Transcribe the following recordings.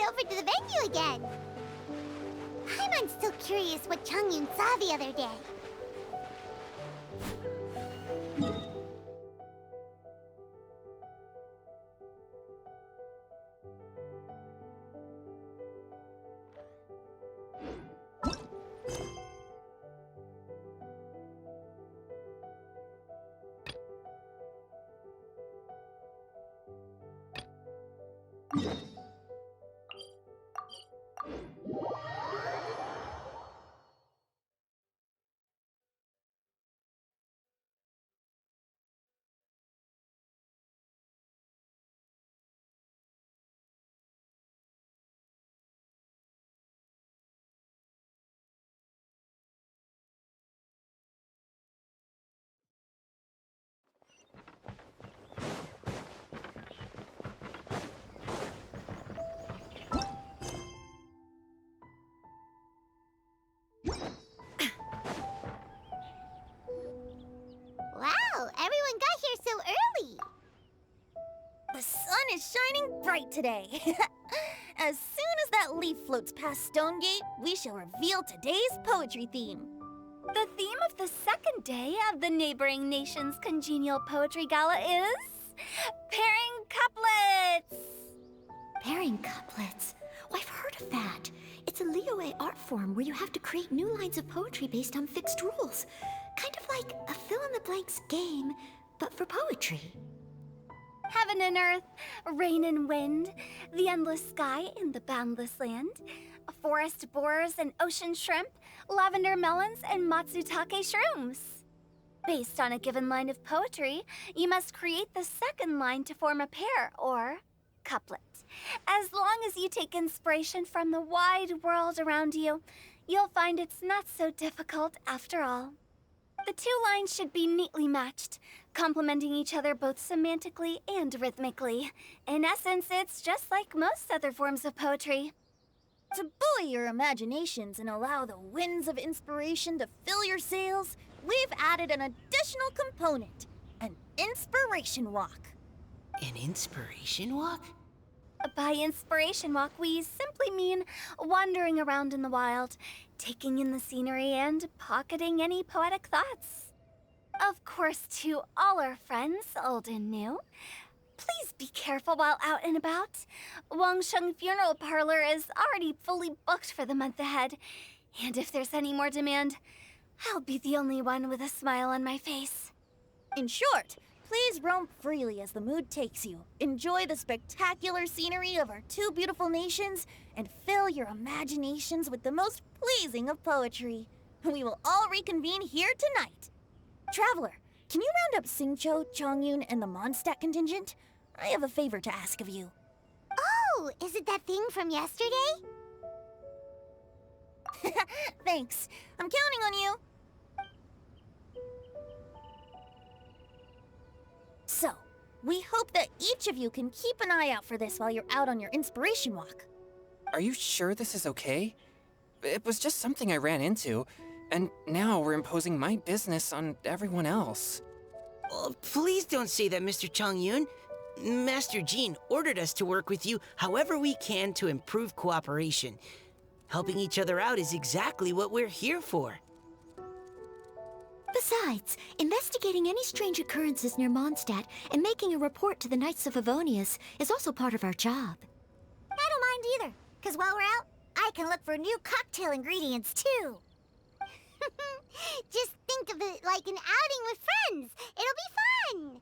over to the venue again. I'm still curious what Changyun saw the other day. Wow, everyone got here so early. The sun is shining bright today. As soon as that leaf floats past Stonegate, we shall reveal today's poetry theme. The theme of the second day of the neighboring nation's congenial poetry gala is pairing couplets. Pairing couplets? Oh, I've heard of that. It's a Liyue art form where you have to create new lines of poetry based on fixed rules. Kind of like a fill-in-the-blanks game, but for poetry. Heaven and earth, rain and wind, the endless sky and the boundless land, forest borers and ocean shrimp, lavender melons and matsutake shrooms. Based on a given line of poetry, you must create the second line to form a pair, or couplet. As long as you take inspiration from the wide world around you, you'll find it's not so difficult after all. The two lines should be neatly matched, complementing each other both semantically and rhythmically. In essence, it's just like most other forms of poetry. To buoy your imaginations and allow the winds of inspiration to fill your sails, we've added an additional component, an inspiration walk. An inspiration walk? By inspiration walk, we simply mean wandering around in the wild, taking in the scenery and pocketing any poetic thoughts. Of course, to all our friends, old and new, please be careful while out and about. Wangsheng Funeral Parlor is already fully booked for the month ahead, and if there's any more demand, I'll be the only one with a smile on my face. In short, please roam freely as the mood takes you. Enjoy the spectacular scenery of our two beautiful nations, and fill your imaginations with the most pleasing of poetry. We will all reconvene here tonight. Traveler, can you round up Xingqiu, Changyun, and the Mondstadt contingent? I have a favor to ask of you. Oh, is it that thing from yesterday? Thanks. I'm counting on you. So, we hope that each of you can keep an eye out for this while you're out on your inspiration walk. Are you sure this is okay? It was just something I ran into, and now we're imposing my business on everyone else. Oh, please don't say that, Mr. Changyun. Master Jean ordered us to work with you however we can to improve cooperation. Helping each other out is exactly what we're here for. Besides, investigating any strange occurrences near Mondstadt and making a report to the Knights of Favonius is also part of our job. I don't mind either, because while we're out, I can look for new cocktail ingredients too. Just think of it like an outing with friends. It'll be fun.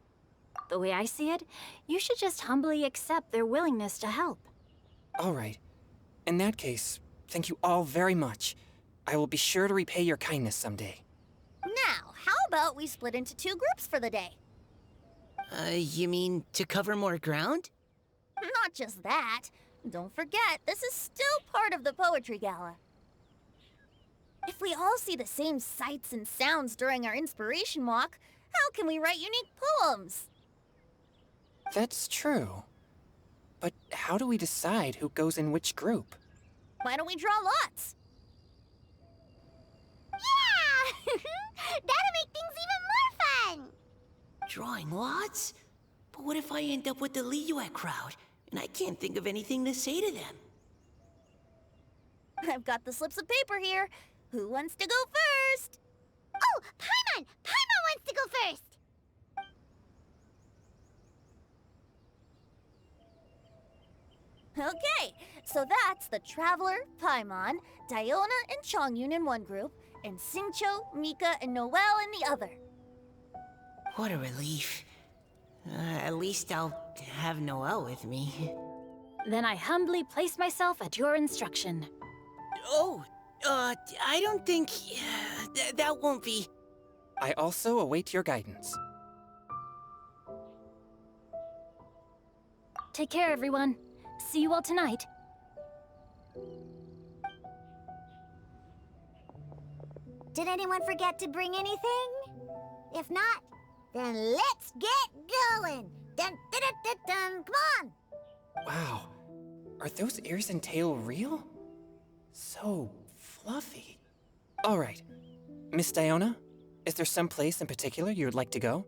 The way I see it, you should just humbly accept their willingness to help. All right. In that case, thank you all very much. I will be sure to repay your kindness someday. Now, how about we split into two groups for the day? You mean to cover more ground? Not just that. Don't forget, this is still part of the Poetry Gala. If we all see the same sights and sounds during our inspiration walk, how can we write unique poems? That's true. But how do we decide who goes in which group? Why don't we draw lots? Yeah! That'll make things even more fun! Drawing lots? But what if I end up with the Liyue crowd, and I can't think of anything to say to them? I've got the slips of paper here. Who wants to go first? Oh, Paimon! Paimon wants to go first! Okay, so that's the Traveler, Paimon, Diona, and Chongyun in one group, and Xingqiu, Mika, and Noelle in the other. What a relief. At least I'll have Noelle with me. Then I humbly place myself at your instruction. Oh, I don't think... that won't be... I also await your guidance. Take care, everyone. See you all tonight. Did anyone forget to bring anything? If not, then let's get going! Dun, dun, dun, dun, dun. Come on! Wow. Are those ears and tail real? So fluffy. All right. Miss Diona, is there some place in particular you would like to go?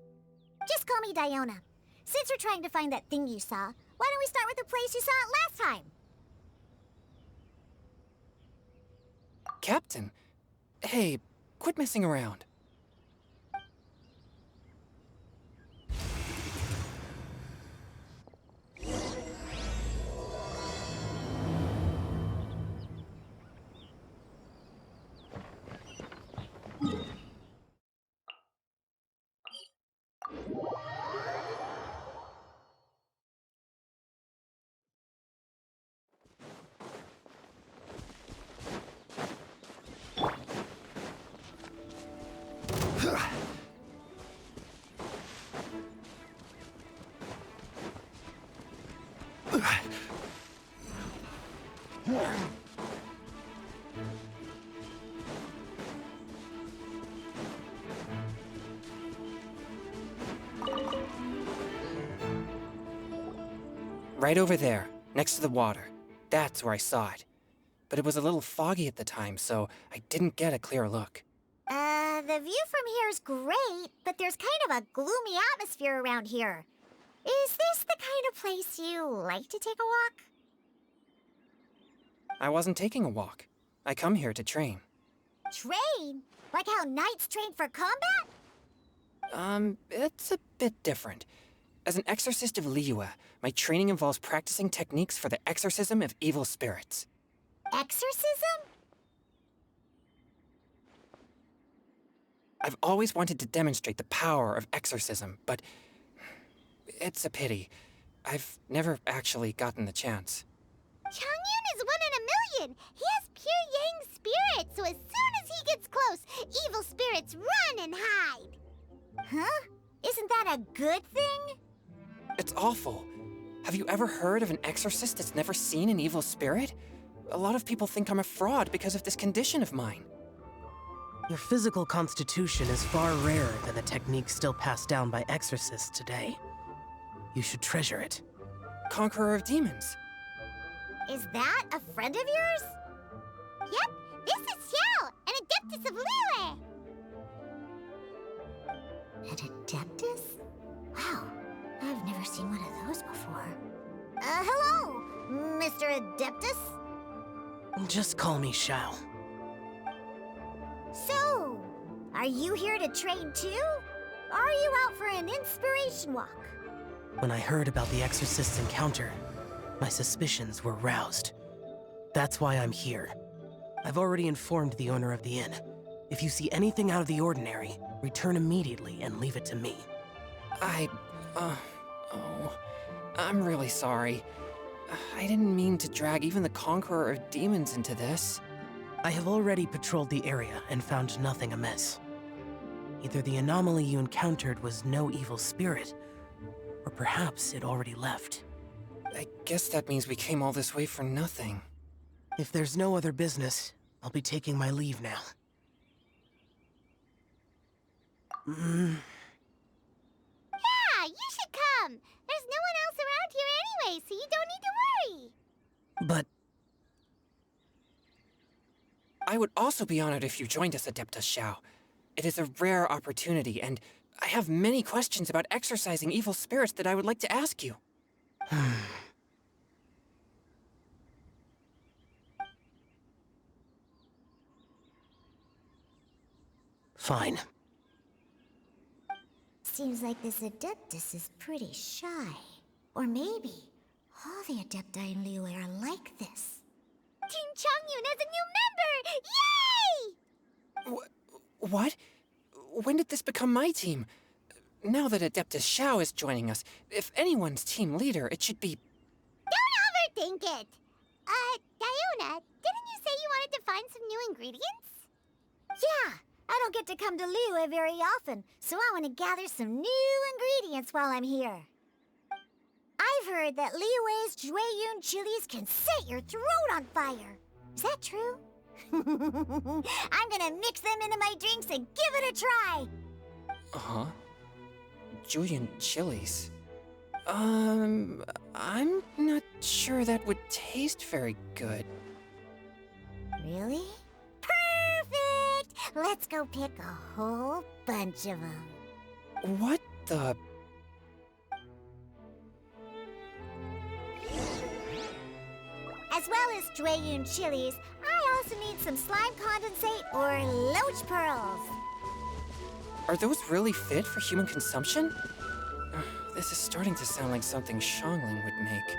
Just call me Diona. Since we're trying to find that thing you saw, why don't we start with the place you saw it last time? Captain, hey, quit messing around. Right over there, next to the water. That's where I saw it. But it was a little foggy at the time, so I didn't get a clear look. The view from here is great, but there's kind of a gloomy atmosphere around here. Is this the kind of place you like to take a walk? I wasn't taking a walk. I come here to train. Train? Like how knights train for combat? It's a bit different. As an exorcist of Liyue, my training involves practicing techniques for the exorcism of evil spirits. Exorcism? I've always wanted to demonstrate the power of exorcism, but it's a pity. I've never actually gotten the chance. Chongyun is 1 in a million! He has pure yang spirit, so as soon as he gets close, evil spirits run and hide! Huh? Isn't that a good thing? It's awful. Have you ever heard of an exorcist that's never seen an evil spirit? A lot of people think I'm a fraud because of this condition of mine. Your physical constitution is far rarer than the techniques still passed down by exorcists today. You should treasure it. Conqueror of demons. Is that a friend of yours? Yep, this is Xiao, an Adeptus of Liyue! An Adeptus? Wow, I've never seen one of those before. Hello, Mr. Adeptus? Just call me Xiao. So, are you here to train too? Or are you out for an inspiration walk? When I heard about the exorcist's encounter, my suspicions were roused. That's why I'm here. I've already informed the owner of the inn. If you see anything out of the ordinary, return immediately and leave it to me. I'm really sorry. I didn't mean to drag even the Conqueror of Demons into this. I have already patrolled the area and found nothing amiss. Either the anomaly you encountered was no evil spirit, or perhaps it already left. I guess that means we came all this way for nothing. If there's no other business, I'll be taking my leave now. Yeah, you should come! There's no one else around here anyway, so you don't need to worry! But I would also be honored if you joined us, Adeptus Xiao. It is a rare opportunity, and I have many questions about exorcising evil spirits that I would like to ask you. Fine. Seems like this Adeptus is pretty shy. Or maybe all the Adepti in Liyue are like this. Team Chongyun has a new member! Yay! What? When did this become my team? Now that Adeptus Xiao is joining us, if anyone's team leader, it should be... Don't overthink it! Diona, didn't you say you wanted to find some new ingredients? Yeah, I don't get to come to Liyue very often, so I want to gather some new ingredients while I'm here. I've heard that Liyue's Jueyun chilies can set your throat on fire. Is that true? I'm gonna mix them into my drinks and give it a try. Uh-huh. Julian chilies. I'm not sure that would taste very good. Really? Perfect! Let's go pick a whole bunch of them. What the... As well as Jueyun chilies, I also need some slime condensate or loach pearls. Are those really fit for human consumption? This is starting to sound like something Xiangling would make.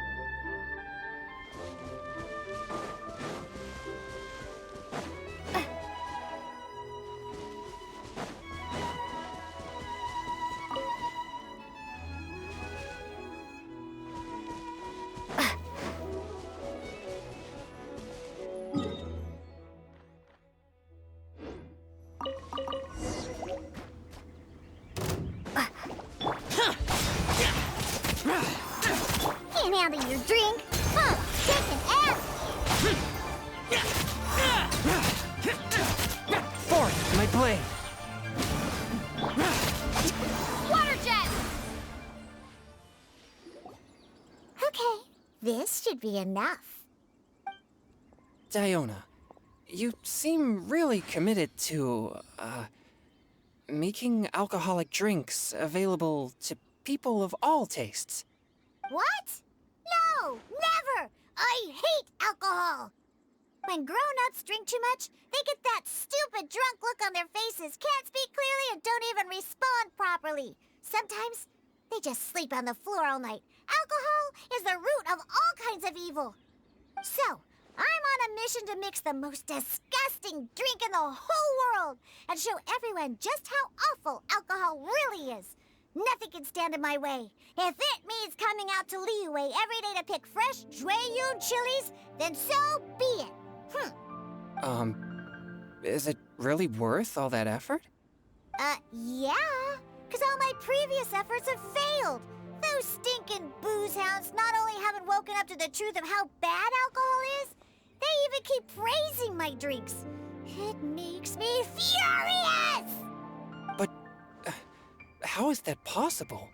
Can't handle your drink? Huh, take an F! Forth, my blade! Water jet! Okay, this should be enough. Diona, you seem really committed to, making alcoholic drinks available to people of all tastes. What? No, never! I hate alcohol! When grown-ups drink too much, they get that stupid drunk look on their faces, can't speak clearly, and don't even respond properly. Sometimes, they just sleep on the floor all night. Alcohol is the root of all kinds of evil. So, I'm on a mission to mix the most disgusting drink in the whole world and show everyone just how awful alcohol really is. Nothing can stand in my way. If it means coming out to Liyue every day to pick fresh Jueyun chilies, then so be it. Is it really worth all that effort? Yeah. Because all my previous efforts have failed. Those stinking booze hounds not only haven't woken up to the truth of how bad alcohol is, they even keep praising my drinks. It makes me furious! But how is that possible?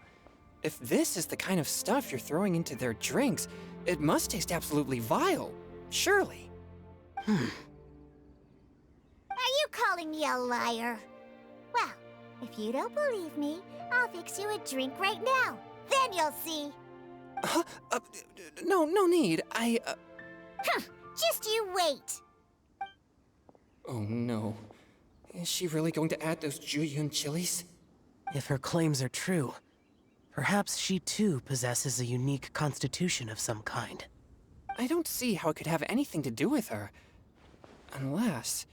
If this is the kind of stuff you're throwing into their drinks, it must taste absolutely vile, surely. Are you calling me a liar? Well, if you don't believe me, I'll fix you a drink right now. Then you'll see. No need. Just you wait. Oh no. Is she really going to add those Jueyun chilies? If her claims are true, perhaps she too possesses a unique constitution of some kind. I don't see how it could have anything to do with her. Unless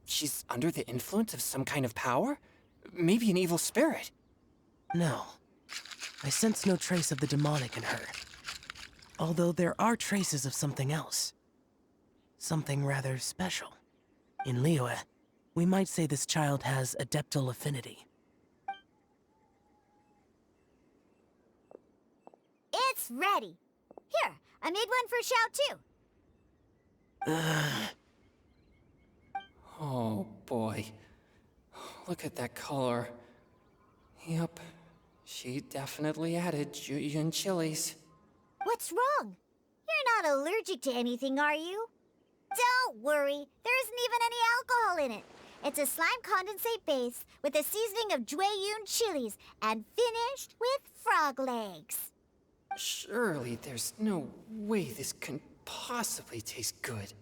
she's under the influence of some kind of power? Maybe an evil spirit. No. I sense no trace of the demonic in her. Although there are traces of something else. Something rather special. In Liyue, we might say this child has adeptal affinity. It's ready. Here, I made one for Xiao too. Oh boy. Look at that color. Yep. She definitely added Jueyun chilies. What's wrong? You're not allergic to anything, are you? Don't worry, there isn't even any alcohol in it. It's a slime condensate base with a seasoning of Jueyun chilies and finished with frog legs. Surely there's no way this can possibly taste good.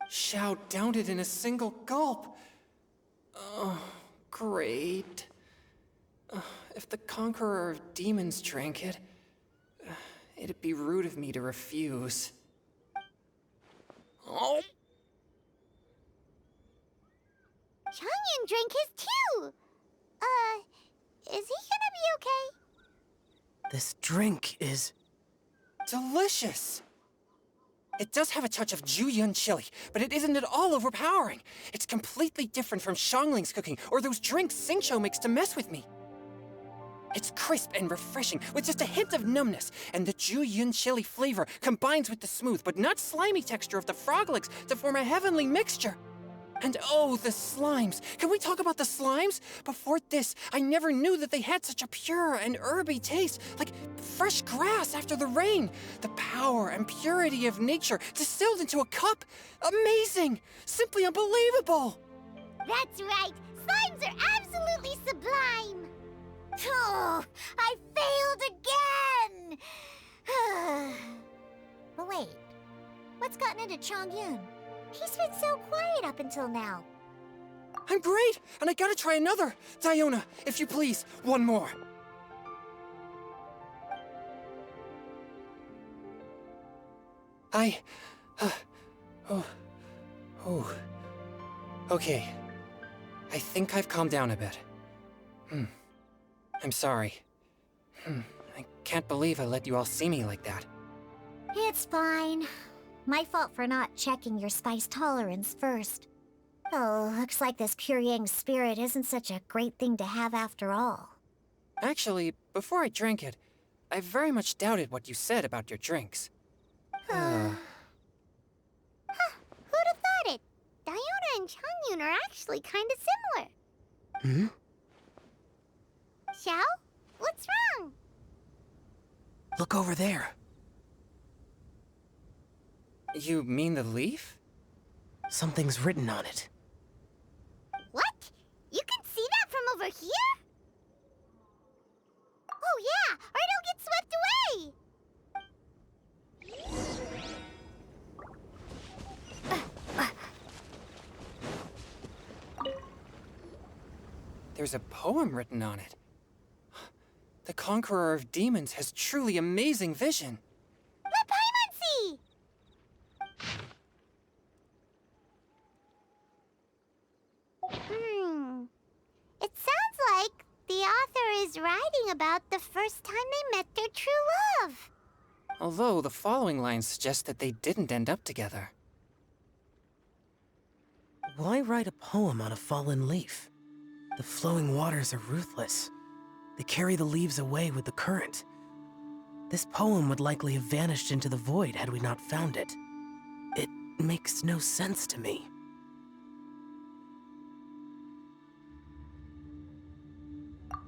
Xiao downed it in a single gulp. Oh, great. If the Conqueror of Demons drank it, it'd be rude of me to refuse. Oh! Chang'yun drank his too! Is he gonna be okay? This drink is... Delicious! It does have a touch of Juyun chili, but it isn't at all overpowering. It's completely different from Xiangling's cooking or those drinks Xingqiu makes to mess with me. It's crisp and refreshing, with just a hint of numbness, and the Juyun chili flavor combines with the smooth but not slimy texture of the frog legs to form a heavenly mixture. And oh, the slimes! Can we talk about the slimes? Before this, I never knew that they had such a pure and herby taste, like fresh grass after the rain. The power and purity of nature distilled into a cup. Amazing! Simply unbelievable! That's right! Slimes are absolutely sublime! Oh, I failed again! But wait, what's gotten into Chang'yun? He's been so quiet up until now. I'm great, and I gotta try another. Diona, if you please, one more. Okay. I think I've calmed down a bit. I'm sorry. I can't believe I let you all see me like that. It's fine. My fault for not checking your spice tolerance first. Oh, looks like this pure yang spirit isn't such a great thing to have after all. Actually, before I drank it, I very much doubted what you said about your drinks. Who'd have thought it? Diona and Chang'yun are actually kind of similar. Xiao? What's wrong? Look over there. You mean the leaf? Something's written on it. What? You can see that from over here? Oh yeah, or it'll get swept away! There's a poem written on it. The Conqueror of Demons has truly amazing vision. Let Paimon see! It sounds like the author is writing about the first time they met their true love. Although the following lines suggest that they didn't end up together. Why write a poem on a fallen leaf? The flowing waters are ruthless. They carry the leaves away with the current. This poem would likely have vanished into the void had we not found it. It makes no sense to me.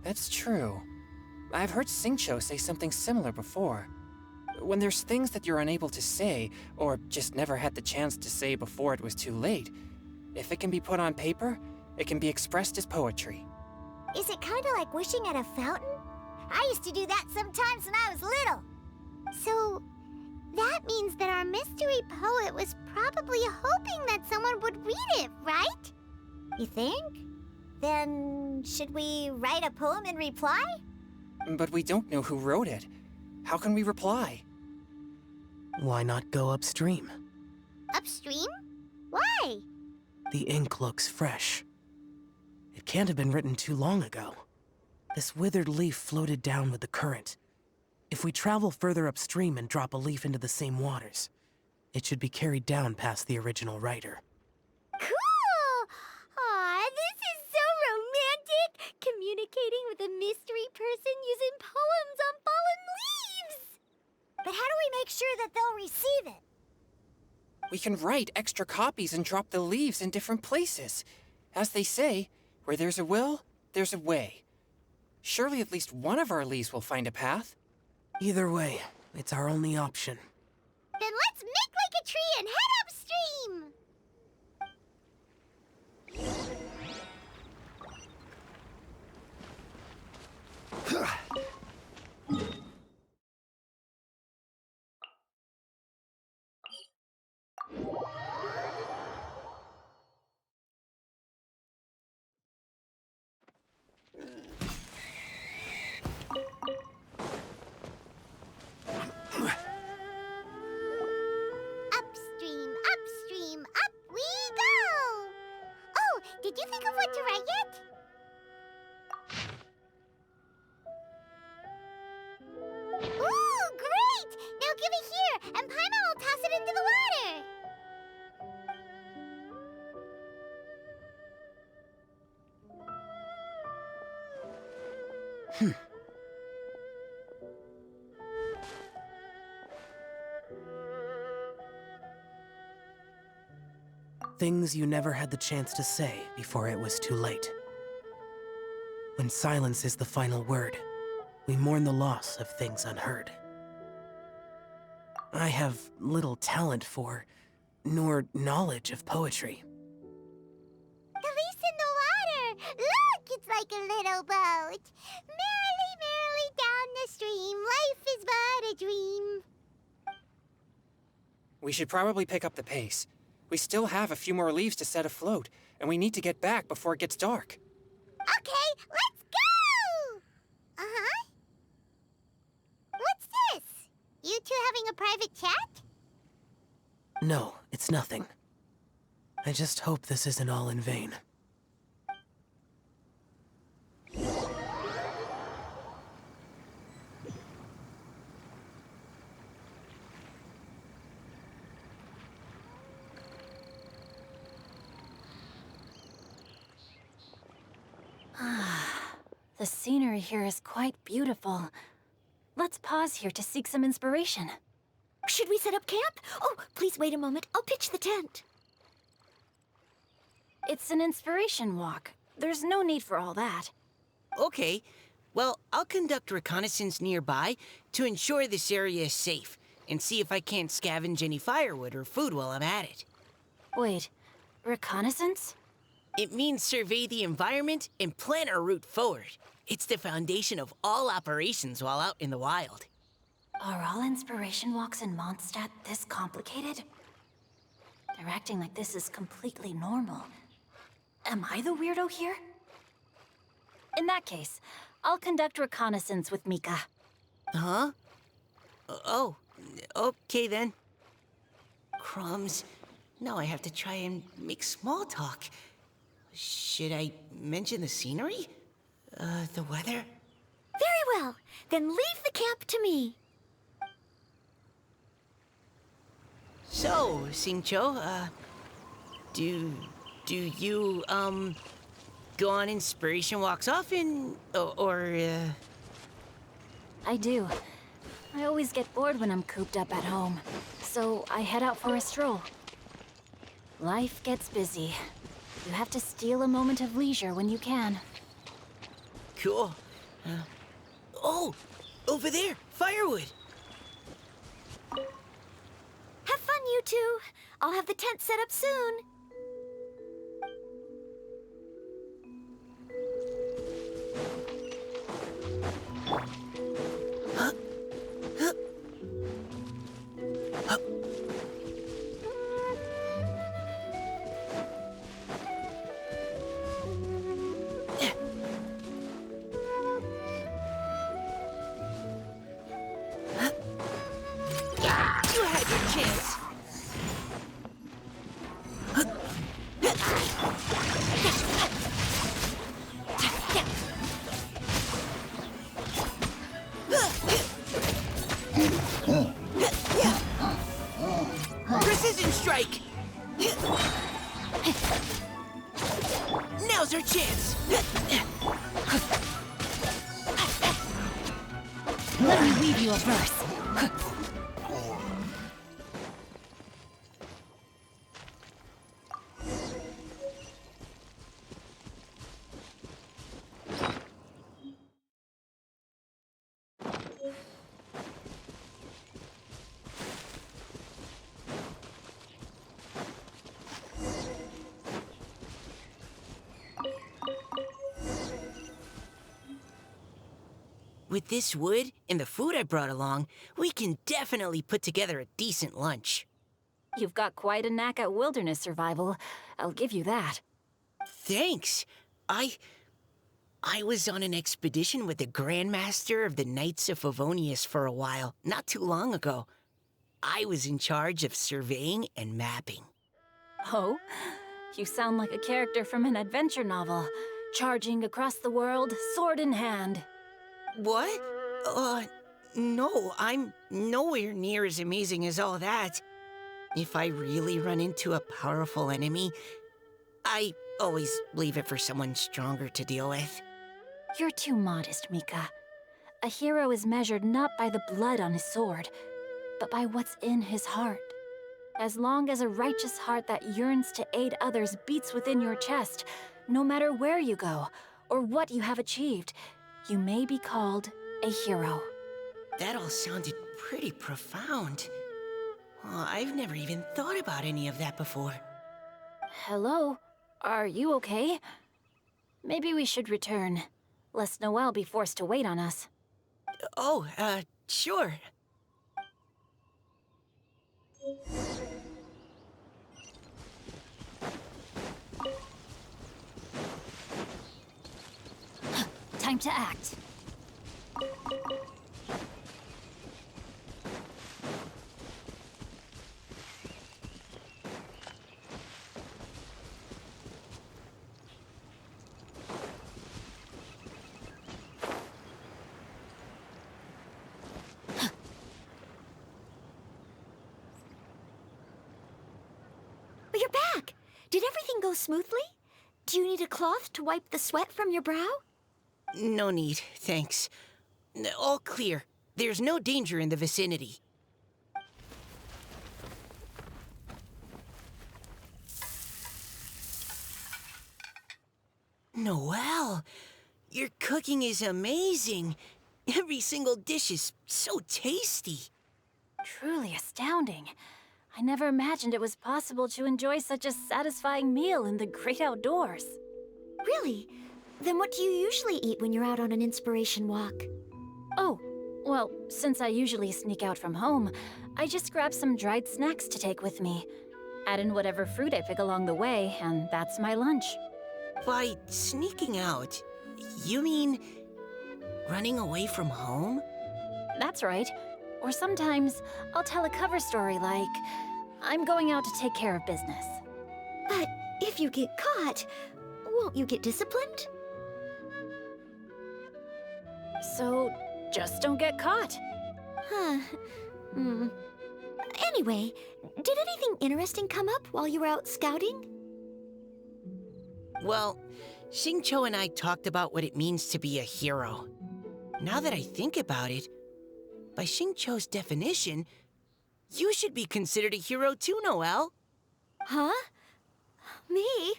That's true. I've heard Xingqiu say something similar before. When there's things that you're unable to say, or just never had the chance to say before it was too late, if it can be put on paper, it can be expressed as poetry. Is it kind of like wishing at a fountain? I used to do that sometimes when I was little. So, that means that our mystery poet was probably hoping that someone would read it, right? You think? Then, should we write a poem in reply? But we don't know who wrote it. How can we reply? Why not go upstream? Upstream? Why? The ink looks fresh. It can't have been written too long ago. This withered leaf floated down with the current. If we travel further upstream and drop a leaf into the same waters, it should be carried down past the original writer. Cool! Aw, this is so romantic! Communicating with a mystery person using poems on fallen leaves! But how do we make sure that they'll receive it? We can write extra copies and drop the leaves in different places. As they say, where there's a will, there's a way. Surely at least one of our leaves will find a path. Either way, it's our only option. Then let's make like a tree and head upstream! Things you never had the chance to say before it was too late. When silence is the final word, we mourn the loss of things unheard. I have little talent for, nor knowledge of poetry. The leaf's in the water! Look, it's like a little boat. Merrily, merrily down the stream, life is but a dream. We should probably pick up the pace. We still have a few more leaves to set afloat, and we need to get back before it gets dark. Okay, let's go! Uh-huh. What's this? You two having a private chat? No, it's nothing. I just hope this isn't all in vain. The scenery here is quite beautiful. Let's pause here to seek some inspiration. Should we set up camp? Oh, please wait a moment. I'll pitch the tent. It's an inspiration walk. There's no need for all that. Okay. Well, I'll conduct reconnaissance nearby to ensure this area is safe, and see if I can't scavenge any firewood or food while I'm at it. Wait, reconnaissance? It means survey the environment and plan our route forward. It's the foundation of all operations while out in the wild. Are all inspiration walks in Mondstadt this complicated? They're acting like this is completely normal. Am I the weirdo here? In that case, I'll conduct reconnaissance with Mika. Huh? Oh, okay then. Crumbs. Now I have to try and make small talk. Should I mention the scenery? The weather? Very well. Then leave the camp to me. So, Singcho, do you, go on inspiration walks often, or I do. I always get bored when I'm cooped up at home, so I head out for a stroll. Life gets busy. You have to steal a moment of leisure when you can. Cool. Oh, over there, firewood. Have fun, you two. I'll have the tent set up soon. You had your chance. Precision strike. Now's our chance. Let me weave you a verse. With this wood and the food I brought along, we can definitely put together a decent lunch. You've got quite a knack at wilderness survival. I'll give you that. Thanks. I was on an expedition with the Grandmaster of the Knights of Favonius for a while, not too long ago. I was in charge of surveying and mapping. Oh? You sound like a character from an adventure novel, charging across the world, sword in hand. What? No, I'm nowhere near as amazing as all that. If I really run into a powerful enemy, I always leave it for someone stronger to deal with. You're too modest, Mika. A hero is measured not by the blood on his sword, but by what's in his heart. As long as a righteous heart that yearns to aid others beats within your chest, no matter where you go or what you have achieved, you may be called a hero. That all sounded pretty profound. Oh, I've never even thought about any of that before. Hello? Are you okay? Maybe we should return, lest Noelle be forced to wait on us. Oh, sure. Time to act. But you're back! Did everything go smoothly? Do you need a cloth to wipe the sweat from your brow? No need, thanks. All clear. There's no danger in the vicinity. Noelle, your cooking is amazing. Every single dish is so tasty. Truly astounding. I never imagined it was possible to enjoy such a satisfying meal in the great outdoors. Really? Then what do you usually eat when you're out on an inspiration walk? Oh, well, since I usually sneak out from home, I just grab some dried snacks to take with me. Add in whatever fruit I pick along the way, and that's my lunch. By sneaking out, you mean running away from home? That's right. Or sometimes I'll tell a cover story like, I'm going out to take care of business. But if you get caught, won't you get disciplined? So, just don't get caught. Huh. Anyway, did anything interesting come up while you were out scouting? Well, Xingqiu and I talked about what it means to be a hero. Now that I think about it, by Xingqiu's definition, you should be considered a hero too, Noelle. Huh? Me?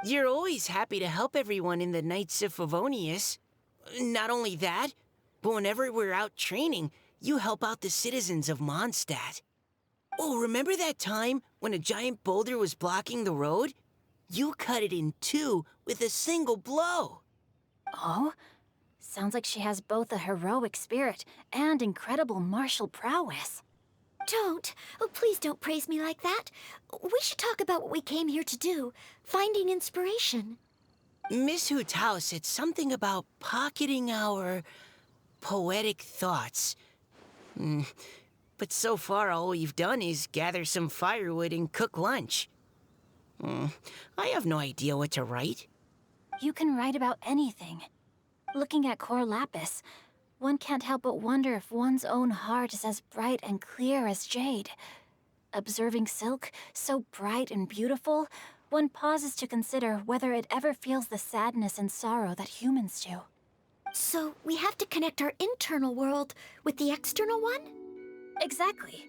You're always happy to help everyone in the Knights of Favonius. Not only that, but whenever we're out training, you help out the citizens of Mondstadt. Oh, remember that time when a giant boulder was blocking the road? You cut it in two with a single blow. Oh? Sounds like she has both a heroic spirit and incredible martial prowess. Don't. Oh, please don't praise me like that. We should talk about what we came here to do, finding inspiration. Miss Hu Tao said something about pocketing our poetic thoughts. But so far, all we've done is gather some firewood and cook lunch. I have no idea what to write. You can write about anything. Looking at Cor Lapis, one can't help but wonder if one's own heart is as bright and clear as jade. Observing silk, so bright and beautiful, one pauses to consider whether it ever feels the sadness and sorrow that humans do. So we have to connect our internal world with the external one? Exactly.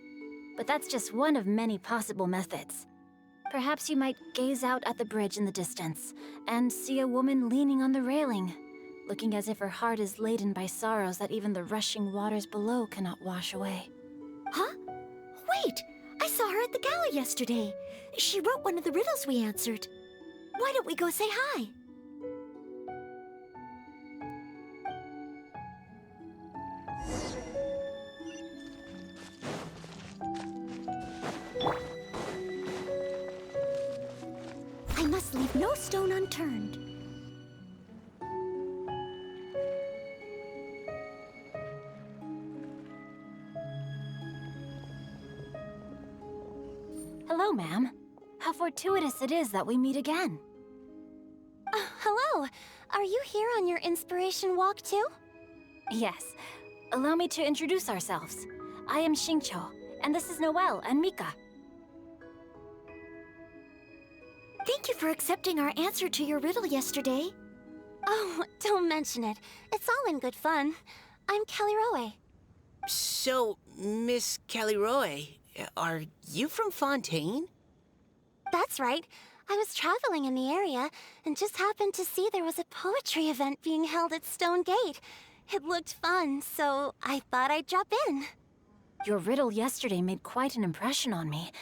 But that's just one of many possible methods. Perhaps you might gaze out at the bridge in the distance and see a woman leaning on the railing, looking as if her heart is laden by sorrows that even the rushing waters below cannot wash away. Huh? Wait! I saw her at the gala yesterday. She wrote one of the riddles we answered. Why don't we go say hi? I must leave no stone unturned. Hello, ma'am. How fortuitous it is that we meet again. Hello. Are you here on your inspiration walk too? Yes. Allow me to introduce ourselves. I am Xingqiu, and this is Noelle and Mika. Thank you for accepting our answer to your riddle yesterday. Oh, don't mention it. It's all in good fun. I'm Kelly Roe. So, Miss Caliroe, Are you from Fontaine? That's right. I was traveling in the area and just happened to see there was a poetry event being held at Stone Gate. It looked fun, so I thought I'd drop in. Your riddle yesterday made quite an impression on me.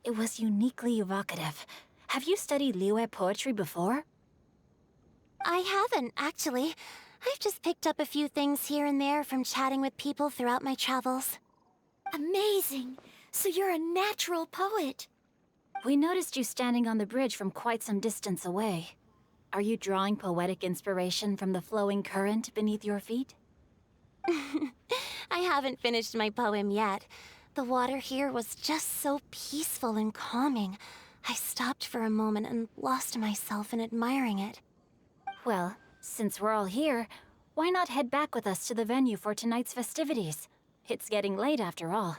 It was uniquely evocative. Have you studied Liyue poetry before? I haven't, actually. I've just picked up a few things here and there from chatting with people throughout my travels. Amazing! So you're a natural poet. We noticed you standing on the bridge from quite some distance away. Are you drawing poetic inspiration from the flowing current beneath your feet? I haven't finished my poem yet. The water here was just so peaceful and calming. I stopped for a moment and lost myself in admiring it. Well, since we're all here, why not head back with us to the venue for tonight's festivities? It's getting late after all.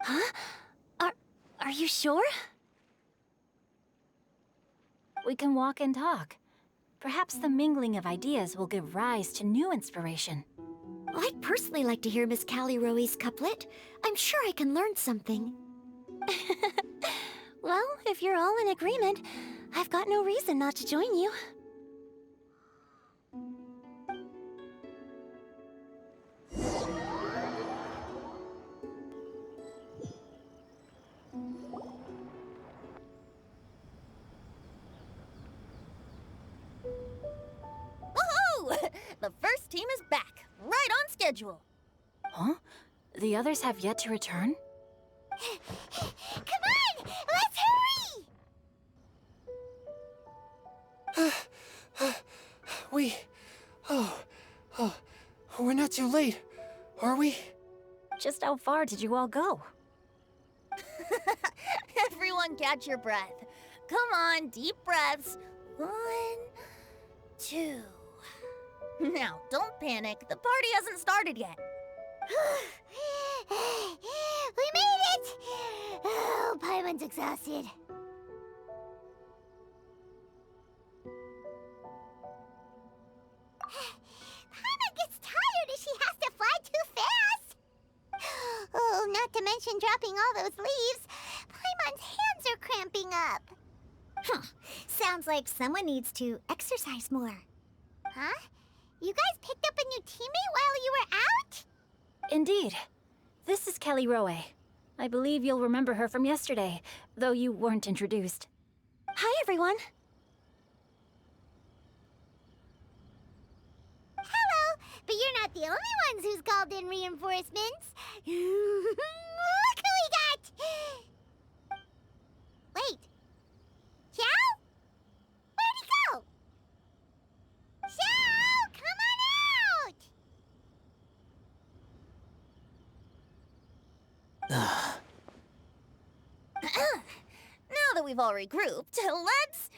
Huh? Are you sure? We can walk and talk. Perhaps the mingling of ideas will give rise to new inspiration. I'd personally like to hear Miss Callie Rowe's couplet. I'm sure I can learn something. Well, if you're all in agreement, I've got no reason not to join you. Woohoo! The first team is back, right on schedule. Huh? The others have yet to return? Come on! Let's hurry! We're not too late, are we? Just how far did you all go? Everyone catch your breath. Come on, deep breaths. 1, 2. Now, don't panic. The party hasn't started yet. We made it! Oh, Paimon's exhausted. Paimon gets tired if she has to fly too fast. Oh, not to mention dropping all those leaves. Paimon's hands are cramping up. Sounds like someone needs to exercise more. Huh? You guys picked up a new teammate while you were out? Indeed. This is Callie Rowe. I believe you'll remember her from yesterday, though you weren't introduced. Hi, everyone. Hello, but you're not the only ones who's called in reinforcements. Look who we got! Wait. Xiao? Where'd he go? Xiao, come on out! Now that we've all regrouped, let's...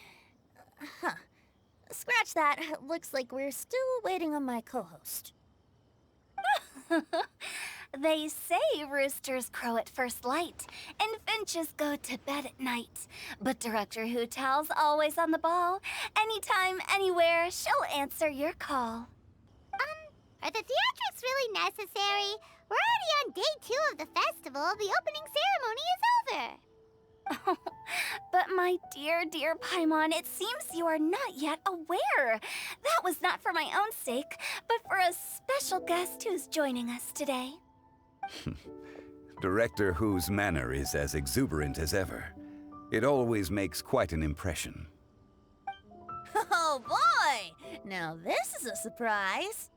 Scratch that. Looks like we're still waiting on my co-host. They say roosters crow at first light, and finches go to bed at night. But Director Hu Tao's always on the ball. Anytime, anywhere, she'll answer your call. Are the theatrics really necessary? We're already on day 2 of the festival. The opening ceremony is over. But my dear, dear Paimon, it seems you are not yet aware. That was not for my own sake, but for a special guest who's joining us today. Director Hu's manner is as exuberant as ever. It always makes quite an impression. Oh boy! Now this is a surprise.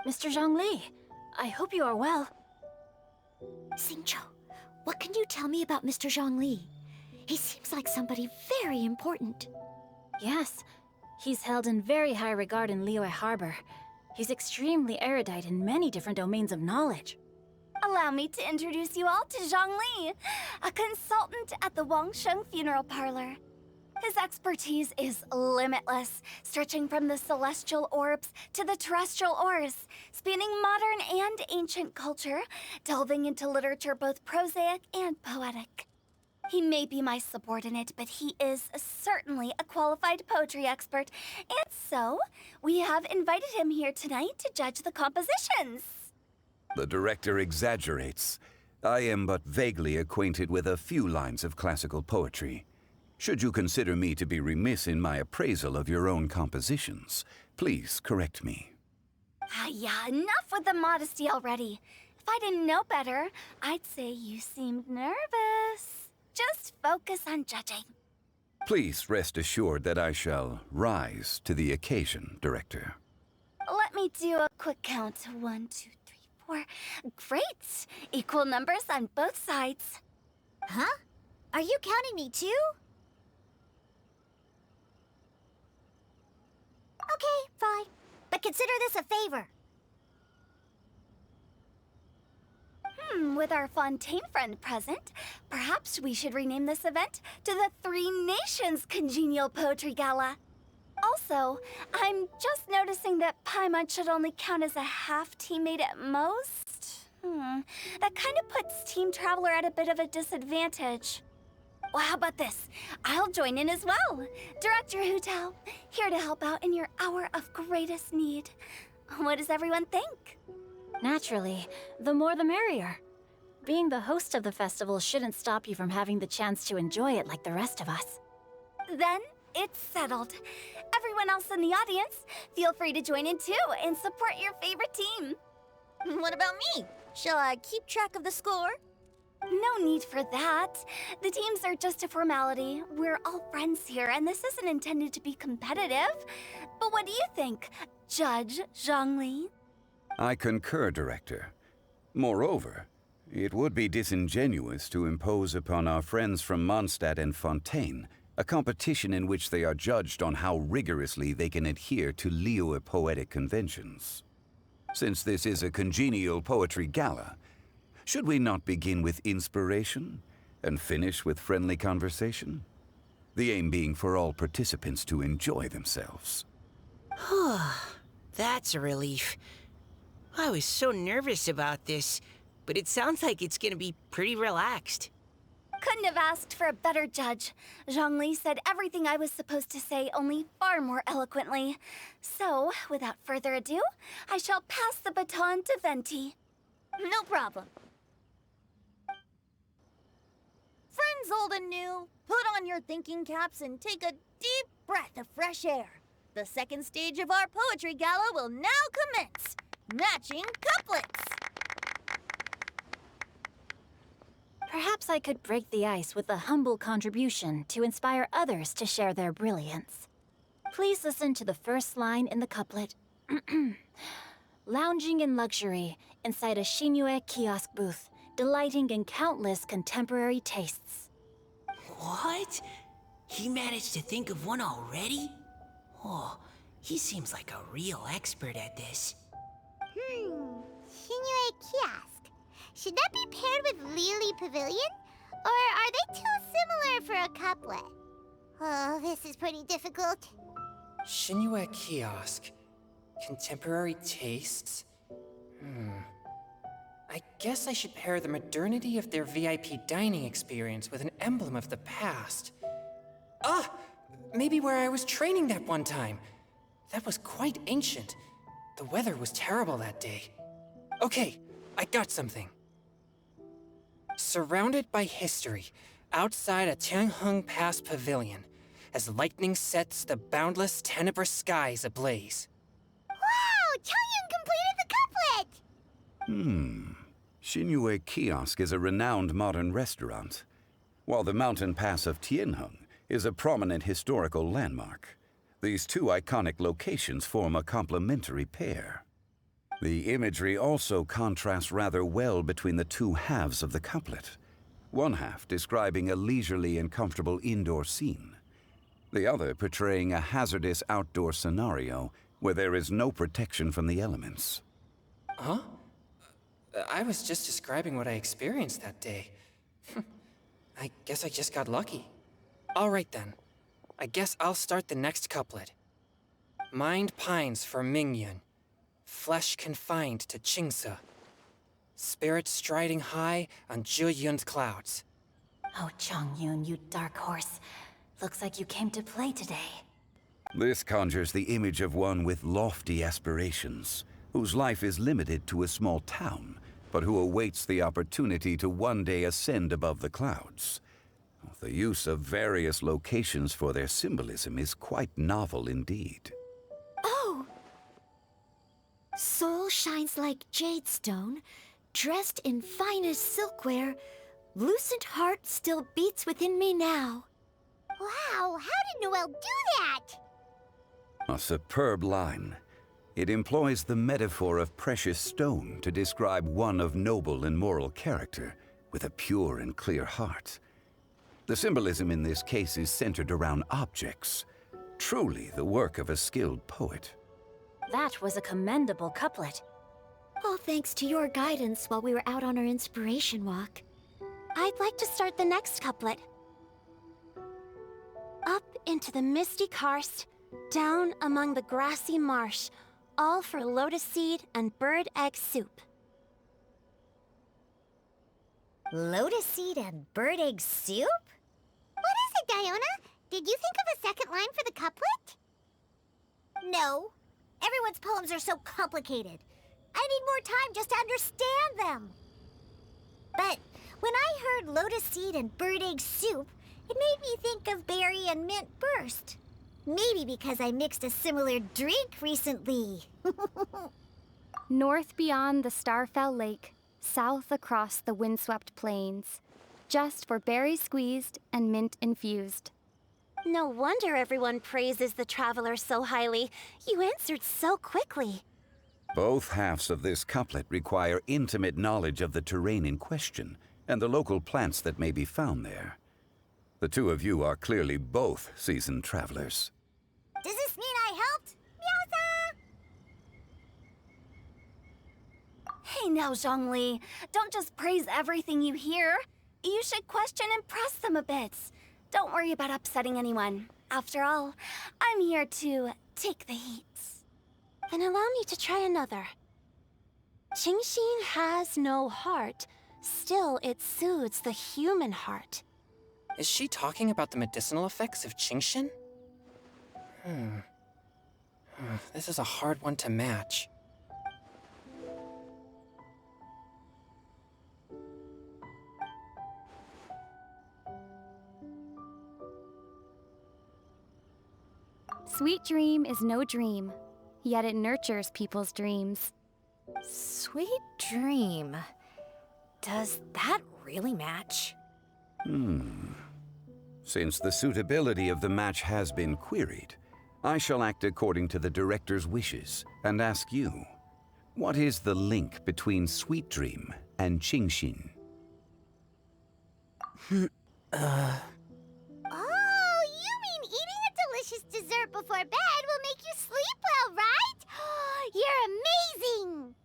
Mr. Zhongli, I hope you are well. Xingqiu, what can you tell me about Mr. Zhongli? He seems like somebody very important. Yes, he's held in very high regard in Liyue Harbor. He's extremely erudite in many different domains of knowledge. Allow me to introduce you all to Zhang Li, a consultant at the Wangsheng Funeral Parlor. His expertise is limitless, stretching from the celestial orbs to the terrestrial ores, spanning modern and ancient culture, delving into literature both prosaic and poetic. He may be my subordinate, but he is certainly a qualified poetry expert, and so we have invited him here tonight to judge the compositions. The director exaggerates. I am but vaguely acquainted with a few lines of classical poetry. Should you consider me to be remiss in my appraisal of your own compositions, please correct me. Yeah, enough with the modesty already. If I didn't know better, I'd say you seemed nervous. Just focus on judging. Please rest assured that I shall rise to the occasion, Director. Let me do a quick count. 1, 2, 3, 4. Great! Equal numbers on both sides. Huh? Are you counting me too? Okay, fine. But consider this a favor. With our Fontaine friend present, perhaps we should rename this event to the Three Nations Congenial Poetry Gala. Also, I'm just noticing that Paimon should only count as a half teammate at most. That kind of puts Team Traveler at a bit of a disadvantage. Well, how about this? I'll join in as well. Director Hu Tao, here to help out in your hour of greatest need. What does everyone think? Naturally, the more the merrier. Being the host of the festival shouldn't stop you from having the chance to enjoy it like the rest of us. Then it's settled. Everyone else in the audience, feel free to join in too and support your favorite team. What about me? Shall I keep track of the score? No need for that. The teams are just a formality. We're all friends here, and this isn't intended to be competitive. But what do you think, Judge Zhongli? I concur, Director. Moreover, it would be disingenuous to impose upon our friends from Mondstadt and Fontaine a competition in which they are judged on how rigorously they can adhere to Liyue poetic conventions. Since this is a congenial poetry gala, should we not begin with inspiration and finish with friendly conversation? The aim being for all participants to enjoy themselves. That's a relief. I was so nervous about this, but it sounds like it's gonna be pretty relaxed. Couldn't have asked for a better judge. Zhongli said everything I was supposed to say, only far more eloquently. So, without further ado, I shall pass the baton to Venti. No problem. Friends old and new, put on your thinking caps and take a deep breath of fresh air. The second stage of our poetry gala will now commence. Matching couplets. Perhaps I could break the ice with a humble contribution to inspire others to share their brilliance. Please listen to the first line in the couplet. Lounging in luxury inside a Shinue kiosk booth, delighting in countless contemporary tastes. What? He managed to think of one already? Oh, he seems like a real expert at this. Shinue Kiosk. Should that be paired with Lily Pavilion? Or are they too similar for a couplet? Oh, this is pretty difficult. Shinue Kiosk. Contemporary tastes? I guess I should pair the modernity of their VIP dining experience with an emblem of the past. Ah! Maybe where I was training that one time. That was quite ancient. The weather was terrible that day. Okay, I got something. Surrounded by history, outside a Tianheng Pass pavilion, as lightning sets the boundless tenebrous skies ablaze. Wow! Chongyun completed the couplet! Shinue Kiosk is a renowned modern restaurant, while the mountain pass of Tianheng is a prominent historical landmark. These two iconic locations form a complementary pair. The imagery also contrasts rather well between the two halves of the couplet. One half describing a leisurely and comfortable indoor scene, the other portraying a hazardous outdoor scenario where there is no protection from the elements. Huh? I was just describing what I experienced that day. I guess I just got lucky. All right then. I guess I'll start the next couplet. Mind pines for Mingyun, flesh confined to Qingse, spirit striding high on Zheyun's clouds. Oh, Chongyun, you dark horse. Looks like you came to play today. This conjures the image of one with lofty aspirations, whose life is limited to a small town, but who awaits the opportunity to one day ascend above the clouds. The use of various locations for their symbolism is quite novel indeed. Oh! Soul shines like jadestone, dressed in finest silkware. Lucent heart still beats within me now. Wow, how did Noelle do that? A superb line. It employs the metaphor of precious stone to describe one of noble and moral character, with a pure and clear heart. The symbolism in this case is centered around objects, truly the work of a skilled poet. That was a commendable couplet. All thanks to your guidance while we were out on our inspiration walk. I'd like to start the next couplet. Up into the misty karst, down among the grassy marsh, all for lotus seed and bird egg soup. Lotus seed and bird egg soup? What is it, Diona? Did you think of a second line for the couplet? No. Everyone's poems are so complicated. I need more time just to understand them. But when I heard lotus seed and bird egg soup, it made me think of berry and mint burst. Maybe because I mixed a similar drink recently. North beyond the Starfell Lake, south across the windswept plains. Just for berries squeezed and mint infused. No wonder everyone praises the traveler so highly. You answered so quickly. Both halves of this couplet require intimate knowledge of the terrain in question and the local plants that may be found there. The two of you are clearly both seasoned travelers. Does this mean I helped? Meowsa! Hey now, Zhongli. Don't just praise everything you hear. You should question and press them a bit. Don't worry about upsetting anyone. After all, I'm here to take the heat. Then allow me to try another. Qingxin has no heart. Still, it soothes the human heart. Is she talking about the medicinal effects of Qingxin? This is a hard one to match. Sweet dream is no dream, yet it nurtures people's dreams. Sweet dream. Does that really match? Since the suitability of the match has been queried, I shall act according to the director's wishes and ask you, what is the link between Sweet Dream and Qingxin? Oh, you mean eating a delicious dessert before bed will make you sleep well, right? You're amazing!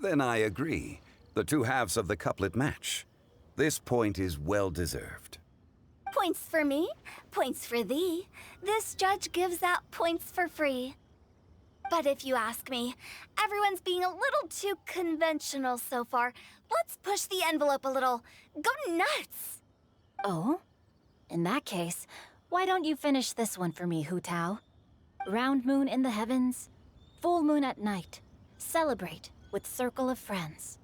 Then I agree. The two halves of the couplet match. This point is well deserved. Points for me, points for thee. This judge gives out points for free. But if you ask me, everyone's being a little too conventional so far. Let's push the envelope a little. Go nuts! Oh? In that case, why don't you finish this one for me, Hu Tao? Round moon in the heavens, full moon at night. Celebrate with circle of friends.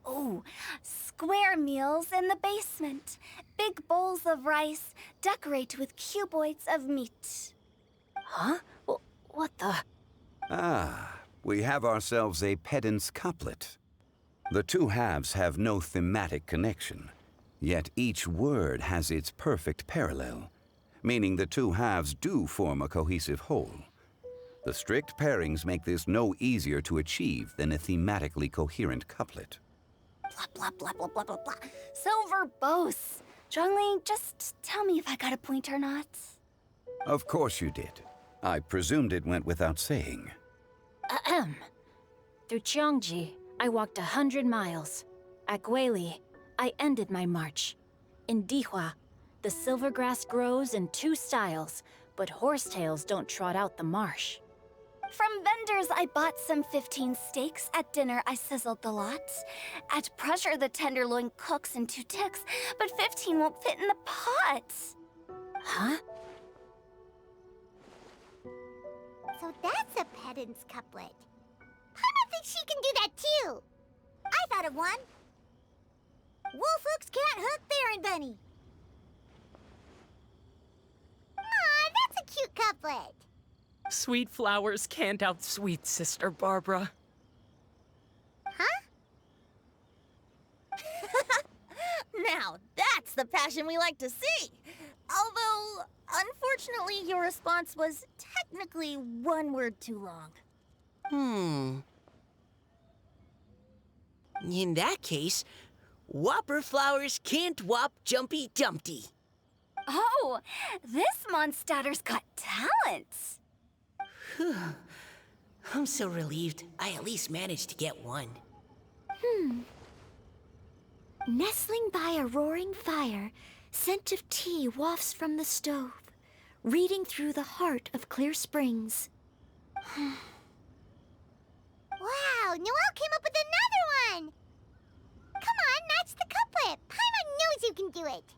Oh, square meals in the basement. Big bowls of rice, decorate with cuboids of meat. Huh? What the? Ah, we have ourselves a pedant's couplet. The two halves have no thematic connection, yet each word has its perfect parallel, meaning the two halves do form a cohesive whole. The strict pairings make this no easier to achieve than a thematically coherent couplet. Blah, blah, blah, blah, blah, blah, blah. So verbose. Zhongli, just tell me if I got a point or not. Of course you did. I presumed it went without saying. Ahem. Through Cheongji, I walked 100 miles. At Guili, I ended my march. In Dihua, the silver grass grows in two styles, but horsetails don't trot out the marsh. From vendors, I bought some 15 steaks. At dinner, I sizzled the lot. At pressure, the tenderloin cooks in 2 ticks, but 15 won't fit in the pot. Huh? So that's a pedant's couplet. Paimon thinks she can do that too. I thought of one. Wolf hooks can't hook there in Benny. Aw, that's a cute couplet. Sweet flowers can't outsweet Sister Barbara. Huh? Now, that's the passion we like to see. Although, unfortunately, your response was technically 1 word too long. In that case, Whopper flowers can't whop Jumpy Dumpty. Oh, this monster's got talents. I'm so relieved I at least managed to get one. Nestling by a roaring fire, scent of tea wafts from the stove, reading through the heart of Clear Springs. Wow, Noelle came up with another one! Come on, match the couplet. Paimon knows you can do it.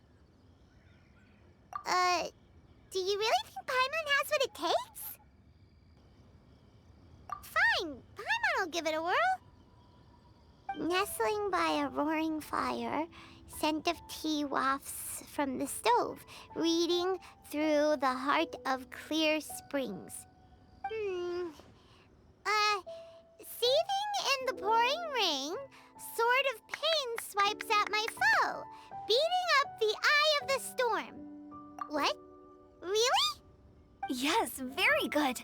Do you really think Paimon has what it takes? Fine, Paimon will give it a whirl. Nestling by a roaring fire, scent of tea wafts from the stove, reading through the heart of Clear Springs. Seething in the pouring rain, sword of pain swipes at my foe, beating up the eye of the storm. What? Really? Yes, very good.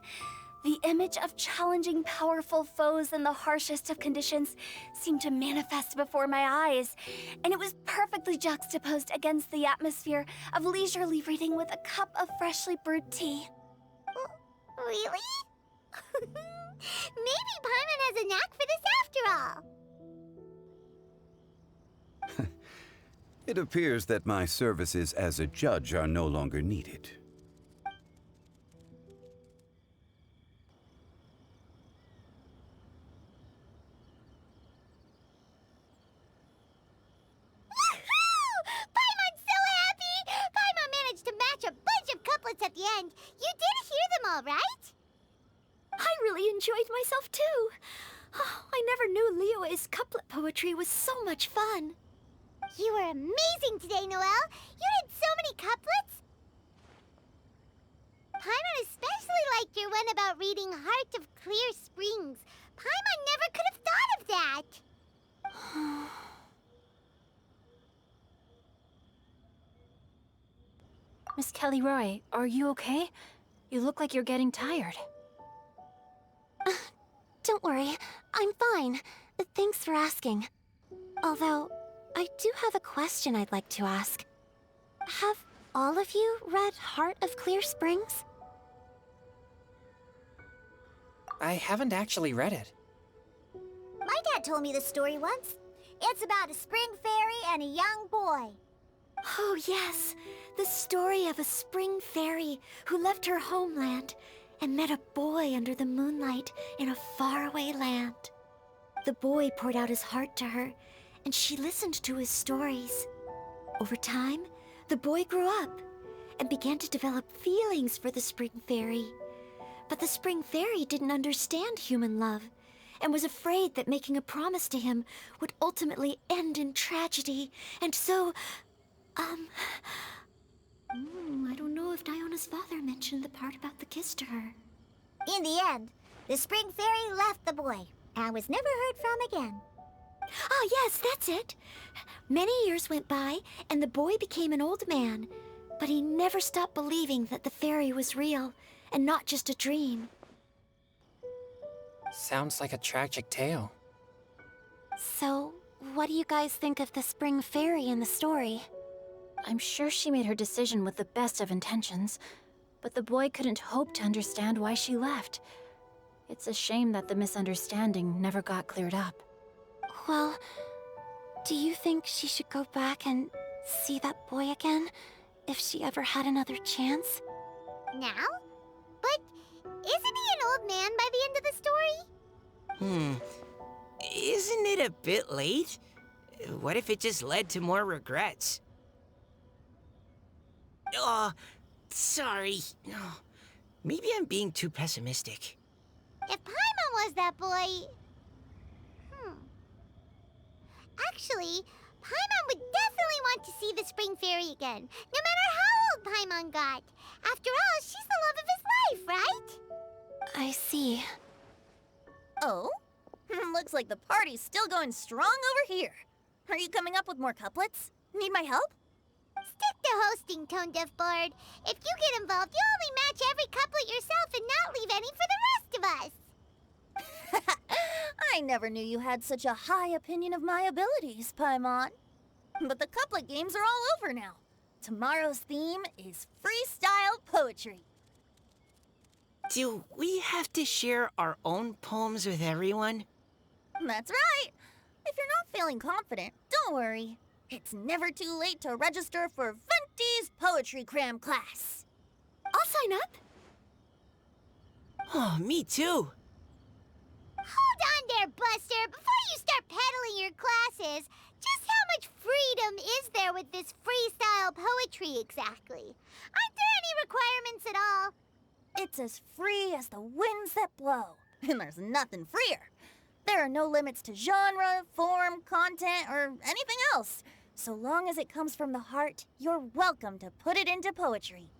The image of challenging powerful foes in the harshest of conditions seemed to manifest before my eyes, and it was perfectly juxtaposed against the atmosphere of leisurely reading with a cup of freshly brewed tea. Really? Maybe Paimon has a knack for this after all. It appears that my services as a judge are no longer needed. Paimon's so happy! Paimon managed to match a bunch of couplets at the end. You did hear them all, right? I really enjoyed myself too. Oh, I never knew Liyue's couplet poetry was so much fun. You were amazing today, Noelle. You did so many couplets. Paimon especially liked your one about reading Heart of Clear Springs. Paimon never could have thought of that. Miss Kelly Roy, are you okay? You look like you're getting tired. Don't worry, I'm fine. Thanks for asking. Although, I do have a question I'd like to ask. Have all of you read Heart of Clear Springs? I haven't actually read it. My dad told me the story once. It's about a spring fairy and a young boy. Oh yes, the story of a spring fairy who left her homeland and met a boy under the moonlight in a faraway land. The boy poured out his heart to her, and she listened to his stories. Over time, the boy grew up and began to develop feelings for the spring fairy. But the spring fairy didn't understand human love and was afraid that making a promise to him would ultimately end in tragedy. And so, I don't know if Diona's father mentioned the part about the kiss to her. In the end, the spring fairy left the boy and was never heard from again. Ah, yes, that's it. Many years went by, and the boy became an old man, but he never stopped believing that the fairy was real and not just a dream. Sounds like a tragic tale. So, what do you guys think of the spring fairy in the story? I'm sure she made her decision with the best of intentions, but the boy couldn't hope to understand why she left. It's a shame that the misunderstanding never got cleared up. Well, do you think she should go back and see that boy again if she ever had another chance? Now? But Isn't he an old man by the end of the story? Isn't it a bit late? What if it just led to more regrets? Oh, sorry. Oh, maybe I'm being too pessimistic. If Paimon was that boy... Actually, Paimon would definitely want to see the Spring Fairy again, no matter how old Paimon got. After all, she's the love of his life, right? I see. Oh? Looks like the party's still going strong over here. Are you coming up with more couplets? Need my help? Stick to hosting, Tone Deaf Bard. If you get involved, you'll only match every couplet yourself and not leave any for the rest of us. I never knew you had such a high opinion of my abilities, Paimon. But the couplet games are all over now. Tomorrow's theme is freestyle poetry. Do we have to share our own poems with everyone? That's right. If you're not feeling confident, don't worry. It's never too late to register for Venti's Poetry Cram class. I'll sign up. Oh, me too. Hold on there, Buster. Before you start peddling your classes, just how much freedom is there with this freestyle poetry exactly? Aren't there any requirements at all? It's as free as the winds that blow, and there's nothing freer. There are no limits to genre, form, content, or anything else. So long as it comes from the heart, you're welcome to put it into poetry.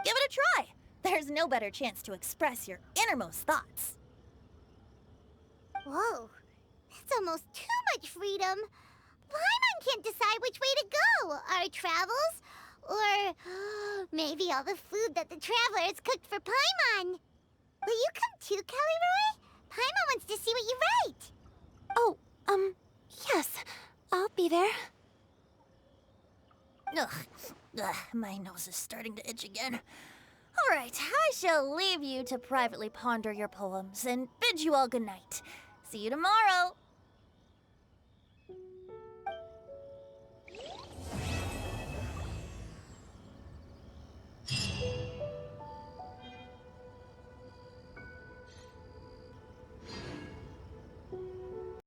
Give it a try. There's no better chance to express your innermost thoughts. Whoa, that's almost too much freedom. Paimon can't decide which way to go. Our travels, or maybe all the food that the travelers cooked for Paimon. Will you come too, Kelly Roy? Paimon wants to see what you write. Oh, yes. I'll be there. Ugh, my nose is starting to itch again. All right, I shall leave you to privately ponder your poems and bid you all good night. See you tomorrow.